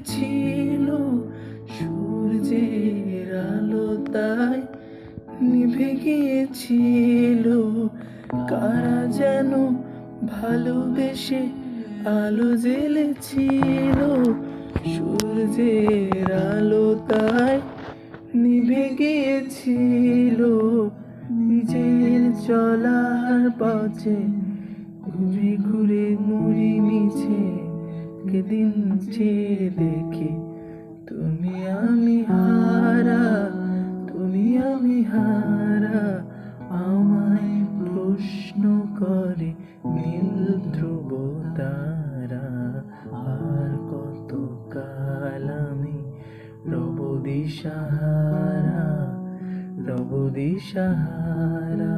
গিয়েছিল সূর্যের আলো, তাই নিভে গিয়েছিল। কারা যেন ভালোবেসে আলো জ্বেলেছিল, সূর্যের আলো তাই নিভে গিয়েছিল। নিজের চলার পথে ঘুরে ঘুরে মরি মিছে, কেদিন চেয়ে দেখি তুমি আমি হারা, তুমি আমি হারা। আমায় প্রশ্ন করে নীল ধ্রুব তারা, আর কত কাল আমি রব দিশাহারা, রব দিশাহারা।